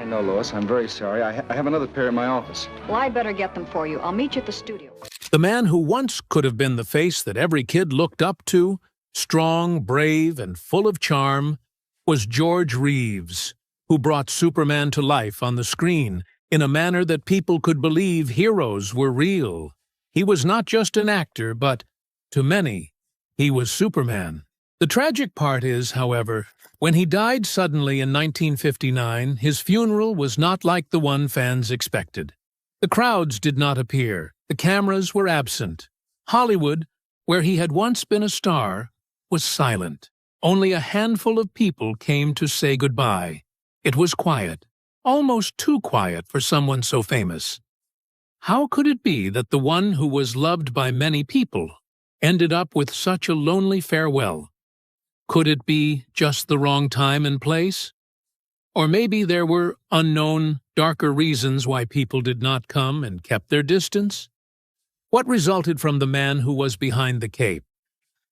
know, Lois. I'm very sorry. I have another pair in my office. Well, I better get them for you. I'll meet you at the studio. The man who once could have been the face that every kid looked up to, strong, brave, and full of charm, was George Reeves, who brought Superman to life on the screen in a manner that people could believe heroes were real. He was not just an actor, but, to many, he was Superman. The tragic part is, however, when he died suddenly in 1959, his funeral was not like the one fans expected. The crowds did not appear. The cameras were absent. Hollywood, where he had once been a star, was silent. Only a handful of people came to say goodbye. It was quiet, almost too quiet for someone so famous. How could it be that the one who was loved by many people ended up with such a lonely farewell? Could it be just the wrong time and place? Or maybe there were unknown, darker reasons why people did not come and kept their distance? What resulted from the man who was behind the cape?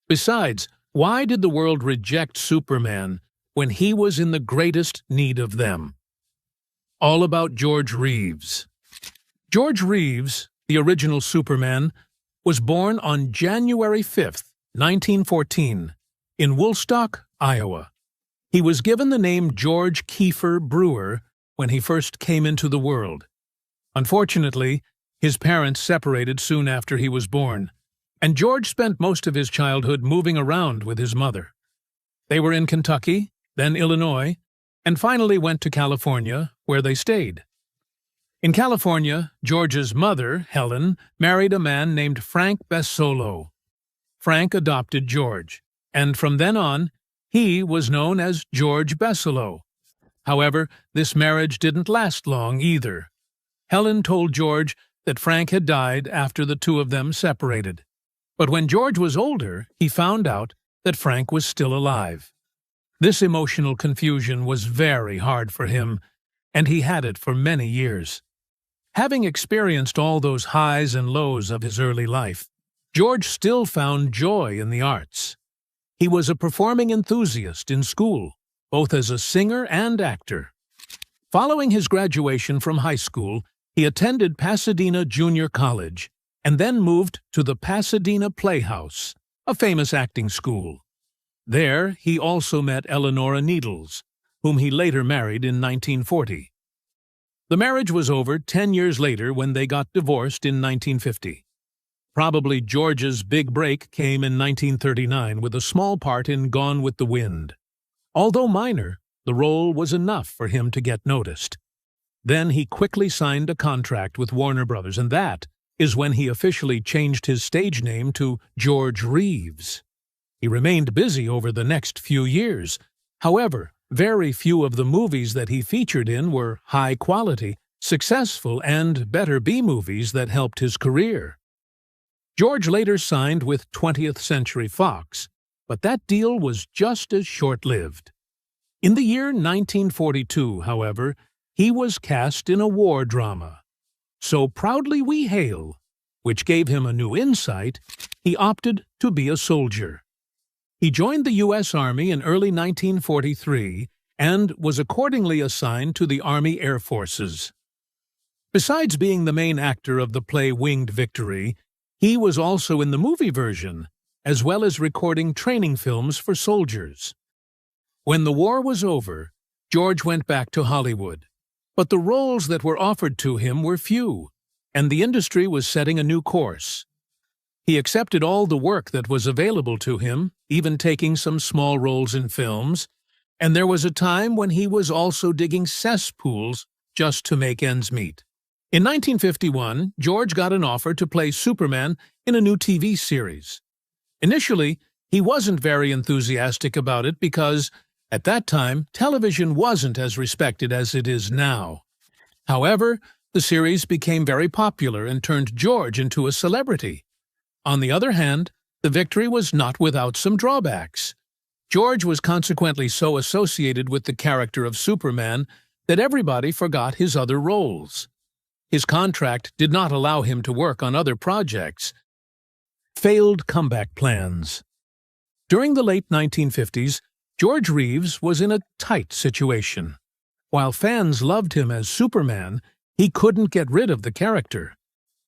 Besides, why did the world reject Superman when he was in the greatest need of them? All about George Reeves. George Reeves, the original Superman, was born on January 5th, 1914, in Woolstock, Iowa. He was given the name George Kiefer Brewer when he first came into the world. Unfortunately, his parents separated soon after he was born, and George spent most of his childhood moving around with his mother. They were in Kentucky, then Illinois, and finally went to California, where they stayed. In California, George's mother, Helen, married a man named Frank Bessolo. Frank adopted George, and from then on, he was known as George Bessolo. However, this marriage didn't last long either. Helen told George that Frank had died after the two of them separated. But when George was older, he found out that Frank was still alive. This emotional confusion was very hard for him, and he had it for many years. Having experienced all those highs and lows of his early life, George still found joy in the arts. He was a performing enthusiast in school, both as a singer and actor. Following his graduation from high school, he attended Pasadena Junior College and then moved to the Pasadena Playhouse, a famous acting school. There, he also met Eleanora Needles, whom he later married in 1940. The marriage was over 10 years later when they got divorced in 1950. Probably George's big break came in 1939 with a small part in Gone with the Wind. Although minor, the role was enough for him to get noticed. Then he quickly signed a contract with Warner Brothers, and that is when he officially changed his stage name to George Reeves. He remained busy over the next few years. However, very few of the movies that he featured in were high-quality, successful, and better B-movies that helped his career. George later signed with 20th Century Fox, but that deal was just as short-lived. In the year 1942, however, he was cast in a war drama. So Proudly We Hail, which gave him a new insight, he opted to be a soldier. He joined the U.S. Army in early 1943 and was accordingly assigned to the Army Air Forces. Besides being the main actor of the play Winged Victory, he was also in the movie version, as well as recording training films for soldiers. When the war was over, George went back to Hollywood, but the roles that were offered to him were few, and the industry was setting a new course. He accepted all the work that was available to him, even taking some small roles in films, and there was a time when he was also digging cesspools just to make ends meet. In 1951, George got an offer to play Superman in a new TV series. Initially, he wasn't very enthusiastic about it because, at that time, television wasn't as respected as it is now. However, the series became very popular and turned George into a celebrity. On the other hand, the victory was not without some drawbacks. George was consequently so associated with the character of Superman that everybody forgot his other roles. His contract did not allow him to work on other projects. Failed comeback plans. During the late 1950s, George Reeves was in a tight situation. While fans loved him as Superman, he couldn't get rid of the character.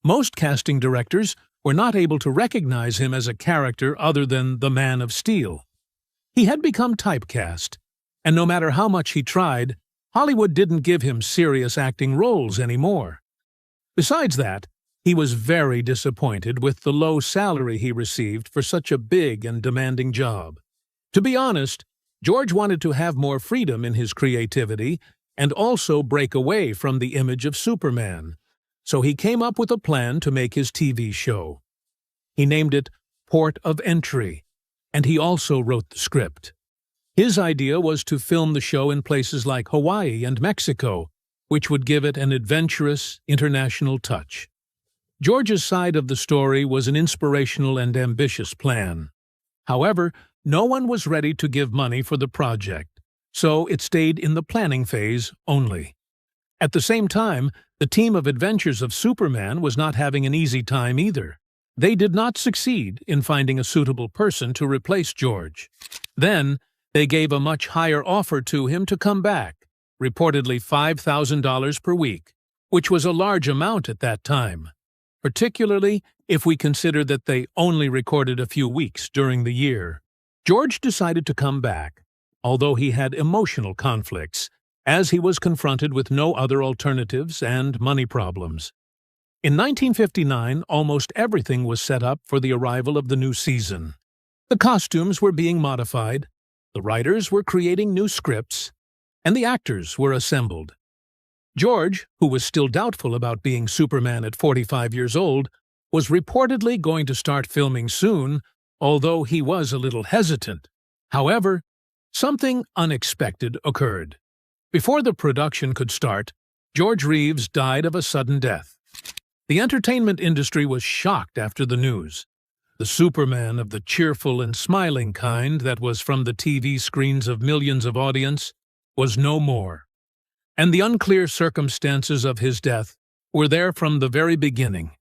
Most casting directors were not able to recognize him as a character other than the Man of Steel. He had become typecast, and no matter how much he tried, Hollywood didn't give him serious acting roles anymore. Besides that, he was very disappointed with the low salary he received for such a big and demanding job. To be honest, George wanted to have more freedom in his creativity and also break away from the image of Superman, so he came up with a plan to make his TV show. He named it Port of Entry, and he also wrote the script. His idea was to film the show in places like Hawaii and Mexico, which would give it an adventurous, international touch. George's side of the story was an inspirational and ambitious plan. However, no one was ready to give money for the project, so it stayed in the planning phase only. At the same time, the team of Adventures of Superman was not having an easy time either. They did not succeed in finding a suitable person to replace George. Then, they gave a much higher offer to him to come back, reportedly $5,000 per week, which was a large amount at that time, particularly if we consider that they only recorded a few weeks during the year. George decided to come back, although he had emotional conflicts, as he was confronted with no other alternatives and money problems. In 1959, almost everything was set up for the arrival of the new season. The costumes were being modified, the writers were creating new scripts, and the actors were assembled. George, who was still doubtful about being Superman at 45 years old, was reportedly going to start filming soon, although he was a little hesitant. However, something unexpected occurred. Before the production could start, George Reeves died of a sudden death. The entertainment industry was shocked after the news. The Superman of the cheerful and smiling kind that was from the TV screens of millions of audience was no more. And the unclear circumstances of his death were there from the very beginning.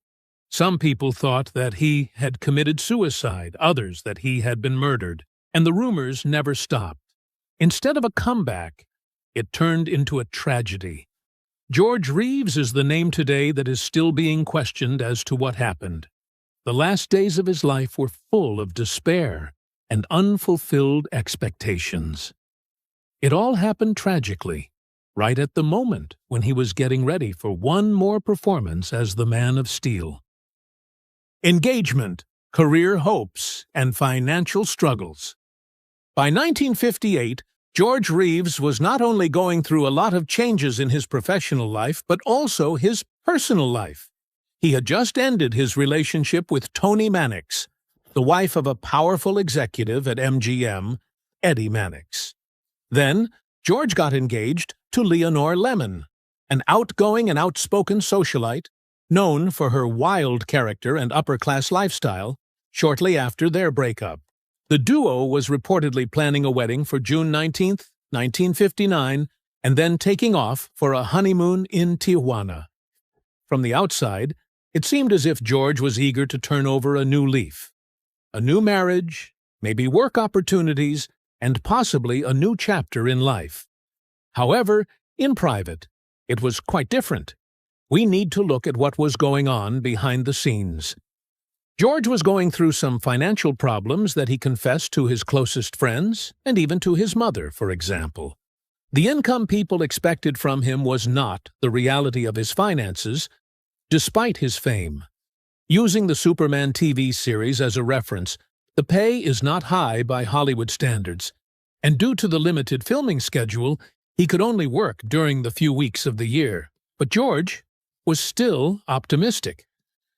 Some people thought that he had committed suicide, others that he had been murdered, and the rumors never stopped. Instead of a comeback, it turned into a tragedy. George Reeves is the name today that is still being questioned as to what happened. The last days of his life were full of despair and unfulfilled expectations. It all happened tragically, right at the moment when he was getting ready for one more performance as the Man of Steel. Engagement, career hopes, and financial struggles. By 1958, George Reeves was not only going through a lot of changes in his professional life, but also his personal life. He had just ended his relationship with Toni Mannix, the wife of a powerful executive at MGM, Eddie Mannix. Then, George got engaged to Leonore Lemon, an outgoing and outspoken socialite, known for her wild character and upper-class lifestyle, shortly after their breakup. The duo was reportedly planning a wedding for June 19, 1959, and then taking off for a honeymoon in Tijuana. From the outside, it seemed as if George was eager to turn over a new leaf. A new marriage, maybe work opportunities, and possibly a new chapter in life. However, in private, it was quite different. We need to look at what was going on behind the scenes. George was going through some financial problems that he confessed to his closest friends, and even to his mother, for example. The income people expected from him was not the reality of his finances, despite his fame. Using the Superman TV series as a reference, the pay is not high by Hollywood standards, and due to the limited filming schedule, he could only work during the few weeks of the year. But George was still optimistic.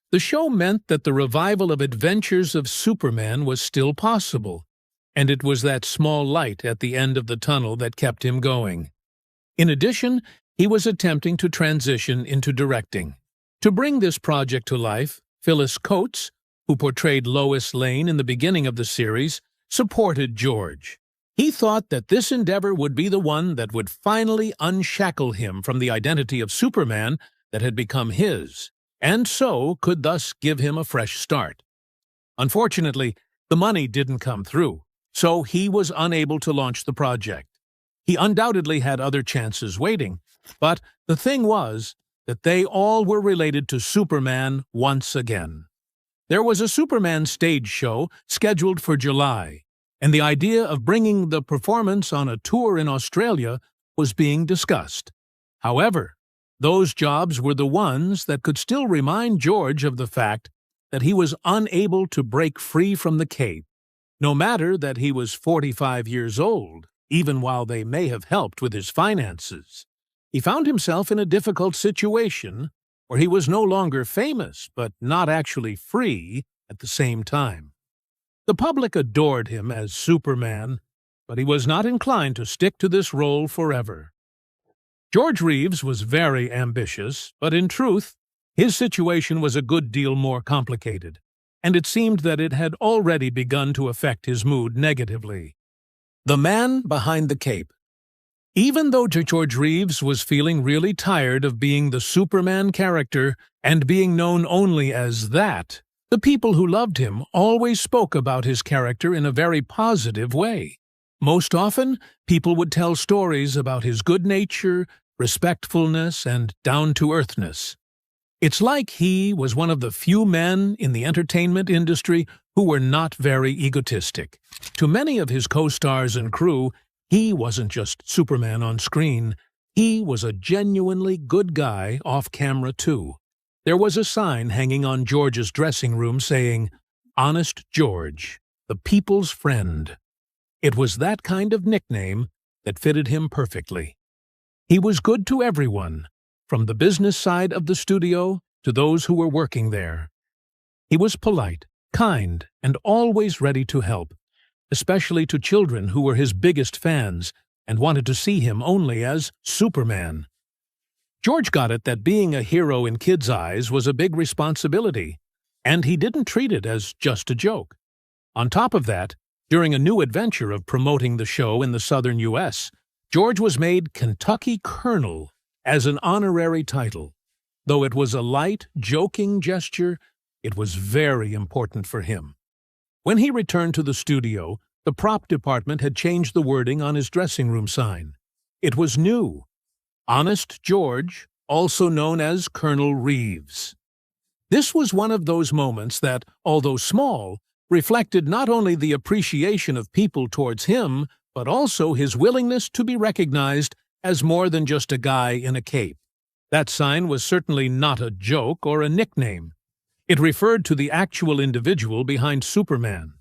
The show meant that the revival of Adventures of Superman was still possible, and it was that small light at the end of the tunnel that kept him going. In addition, he was attempting to transition into directing. To bring this project to life, Phyllis Coates, who portrayed Lois Lane in the beginning of the series, supported George. He thought that this endeavor would be the one that would finally unshackle him from the identity of Superman that had become his, and so could thus give him a fresh start. Unfortunately, the money didn't come through, so he was unable to launch the project. He undoubtedly had other chances waiting, but the thing was that they all were related to Superman once again. There was a Superman stage show scheduled for July, and the idea of bringing the performance on a tour in Australia was being discussed. However, those jobs were the ones that could still remind George of the fact that he was unable to break free from the Cape, no matter that he was 45 years old, even while they may have helped with his finances. He found himself in a difficult situation where he was no longer famous, but not actually free at the same time. The public adored him as Superman, but he was not inclined to stick to this role forever. George Reeves was very ambitious, but in truth, his situation was a good deal more complicated, and it seemed that it had already begun to affect his mood negatively. The man behind the cape. Even though George Reeves was feeling really tired of being the Superman character and being known only as that, the people who loved him always spoke about his character in a very positive way. Most often, people would tell stories about his good nature, respectfulness, and down-to-earthness. It's like he was one of the few men in the entertainment industry who were not very egotistic. To many of his co-stars and crew, he wasn't just Superman on screen. He was a genuinely good guy off camera, too. There was a sign hanging on George's dressing room saying, "Honest George, the people's friend." It was that kind of nickname that fitted him perfectly. He was good to everyone, from the business side of the studio to those who were working there. He was polite, kind, and always ready to help, especially to children who were his biggest fans and wanted to see him only as Superman. George got it that being a hero in kids' eyes was a big responsibility, and he didn't treat it as just a joke. On top of that, during a new adventure of promoting the show in the southern U.S., George was made Kentucky Colonel as an honorary title. Though it was a light, joking gesture, it was very important for him. When he returned to the studio, the prop department had changed the wording on his dressing room sign. It was new. Honest George, also known as Colonel Reeves. This was one of those moments that, although small, reflected not only the appreciation of people towards him, but also his willingness to be recognized as more than just a guy in a cape. That sign was certainly not a joke or a nickname. It referred to the actual individual behind Superman.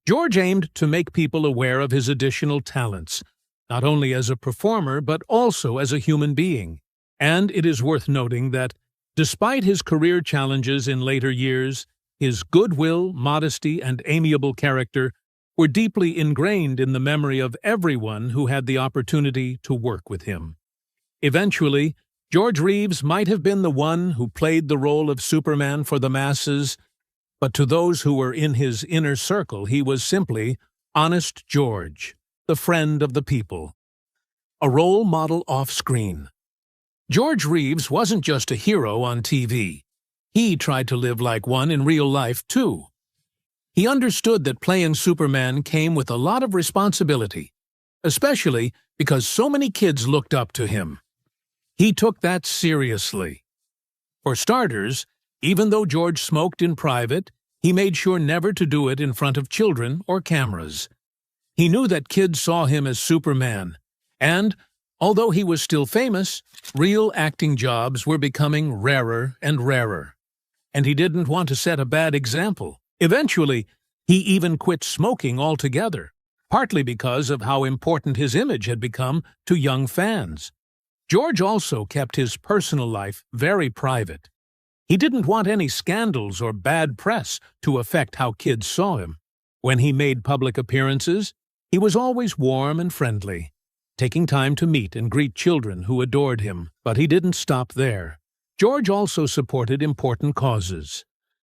George aimed to make people aware of his additional talents, not only as a performer but also as a human being. And it is worth noting that, despite his career challenges in later years, his goodwill, modesty, and amiable character were deeply ingrained in the memory of everyone who had the opportunity to work with him. Eventually, George Reeves might have been the one who played the role of Superman for the masses, but to those who were in his inner circle, he was simply Honest George, the friend of the people. A role model off-screen. George Reeves wasn't just a hero on TV. He tried to live like one in real life, too. He understood that playing Superman came with a lot of responsibility, especially because so many kids looked up to him. He took that seriously. For starters, even though George smoked in private, he made sure never to do it in front of children or cameras. He knew that kids saw him as Superman, and, although he was still famous, real acting jobs were becoming rarer and rarer. And he didn't want to set a bad example. Eventually, he even quit smoking altogether, partly because of how important his image had become to young fans. George also kept his personal life very private. He didn't want any scandals or bad press to affect how kids saw him. When he made public appearances, he was always warm and friendly, taking time to meet and greet children who adored him. But he didn't stop there. George also supported important causes.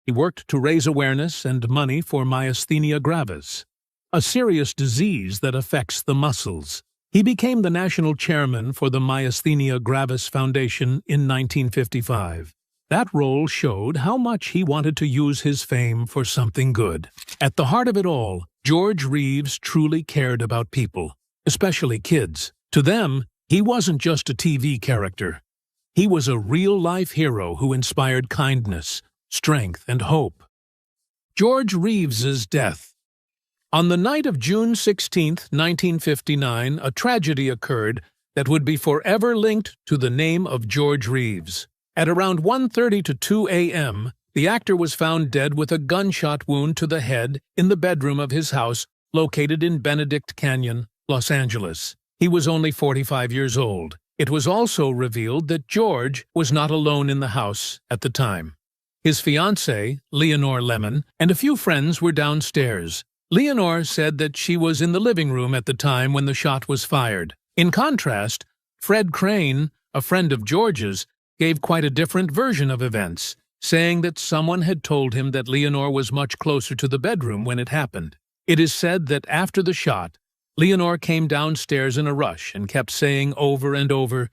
He worked to raise awareness and money for myasthenia gravis, a serious disease that affects the muscles. He became the national chairman for the Myasthenia Gravis Foundation in 1955. That role showed how much he wanted to use his fame for something good. At the heart of it all, George Reeves truly cared about people, especially kids. To them, he wasn't just a TV character. He was a real-life hero who inspired kindness, strength, and hope. George Reeves's death. On the night of June 16, 1959, a tragedy occurred that would be forever linked to the name of George Reeves. At around 1:30 to 2 a.m., the actor was found dead with a gunshot wound to the head in the bedroom of his house located in Benedict Canyon, Los Angeles. He was only 45 years old. It was also revealed that George was not alone in the house at the time. His fiancée, Leonore Lemon, and a few friends were downstairs. Leonore said that she was in the living room at the time when the shot was fired. In contrast, Fred Crane, a friend of George's, gave quite a different version of events, saying that someone had told him that Leonore was much closer to the bedroom when it happened. It is said that after the shot, Leonore came downstairs in a rush and kept saying over and over,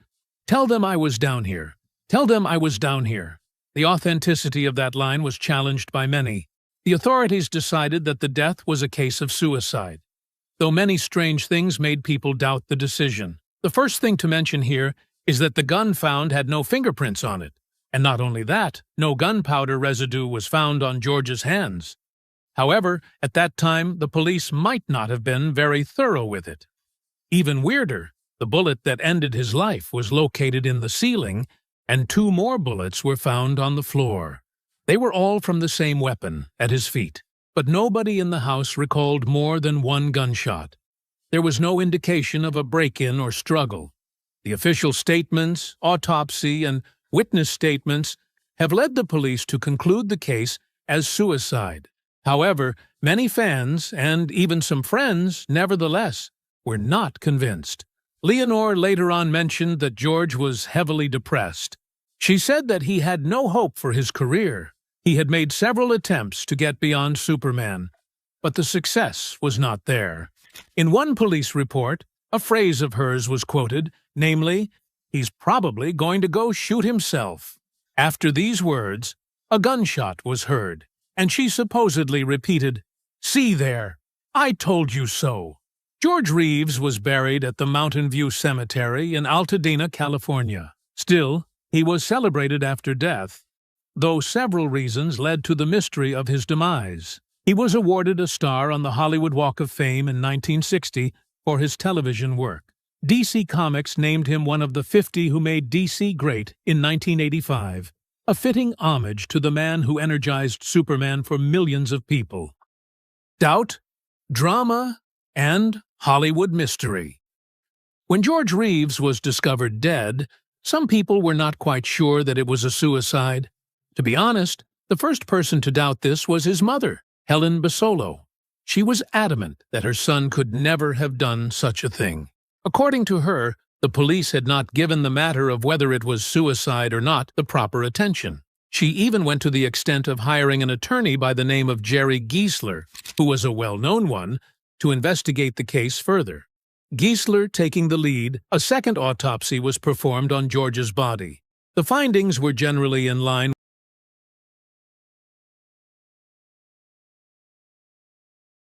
"Tell them I was down here. Tell them I was down here." The authenticity of that line was challenged by many. The authorities decided that the death was a case of suicide, though many strange things made people doubt the decision. The first thing to mention here is that the gun found had no fingerprints on it, and not only that, no gunpowder residue was found on George's hands. However, at that time, the police might not have been very thorough with it. Even weirder, the bullet that ended his life was located in the ceiling, and 2 more bullets were found on the floor. They were all from the same weapon, at his feet, but nobody in the house recalled more than 1 gunshot. There was no indication of a break-in or struggle. The official statements, autopsy, and witness statements have led the police to conclude the case as suicide. However, many fans, and even some friends, nevertheless, were not convinced. Leonore later on mentioned that George was heavily depressed. She said that he had no hope for his career. He had made several attempts to get beyond Superman, but the success was not there. In one police report, a phrase of hers was quoted, namely, "He's probably going to go shoot himself." After these words, a gunshot was heard, and she supposedly repeated, "See there, I told you so." George Reeves was buried at the Mountain View Cemetery in Altadena, California. Still, he was celebrated after death, though several reasons led to the mystery of his demise. He was awarded a star on the Hollywood Walk of Fame in 1960 for his television work. DC Comics named him one of the 50 who made DC great in 1985, a fitting homage to the man who energized Superman for millions of people. Doubt, drama, and Hollywood mystery. When George Reeves was discovered dead, some people were not quite sure that it was a suicide. To be honest, the first person to doubt this was his mother, Helen Basolo. She was adamant that her son could never have done such a thing. According to her, the police had not given the matter of whether it was suicide or not the proper attention. She even went to the extent of hiring an attorney by the name of Jerry Giesler, who was a well-known one, to investigate the case further. Giesler taking the lead, a second autopsy was performed on George's body. The findings were generally in line